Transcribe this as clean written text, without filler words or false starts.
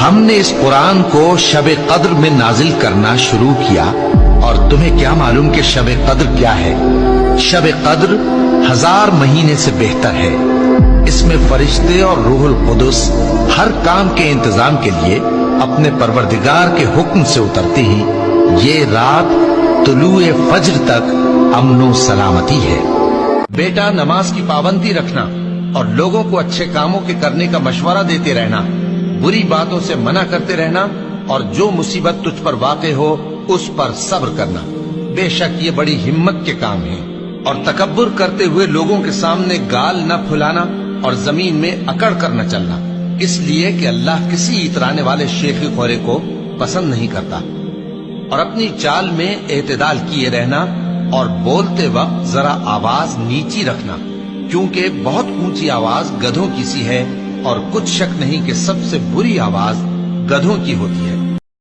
हमने इस कुरान को शब कद्र में नाजिल करना शुरू किया और तुम्हें क्या मालूम कि शब कद्र क्या है? शब कद्र 1000 महीने से बेहतर है। इसमें फरिश्ते और रूहुल कुदस हर काम के इंतजाम के लिए अपने परवरदिगार के हुक्म से उतरती हैं। ये रात तुलुए फज्र तक अमनो सलामती है। बेटा, नमाज की पाबंदी रखना और लोगों को अच्छे कामों के करने का मशवरा देते रहना, बुरी बातों से मना करते रहना और जो मुसीबत तुझ पर वाक़े हो उस पर सब्र करना। बेशक ये बड़ी हिम्मत के काम हैं। और तकब्बुर करते हुए लोगों के सामने गाल न फुलाना और जमीन में अकड़ कर न चलना, इसलिए कि अल्लाह किसी इतराने वाले शेखी खोरे को पसंद नहीं करता। और अपनी चाल में एतदाल किए रहना और बोलते वक्त जरा आवाज नीची रखना, क्योंकि बहुत ऊंची आवाज गधों की सी है और कुछ शक नहीं कि सबसे बुरी आवाज गधों की होती है।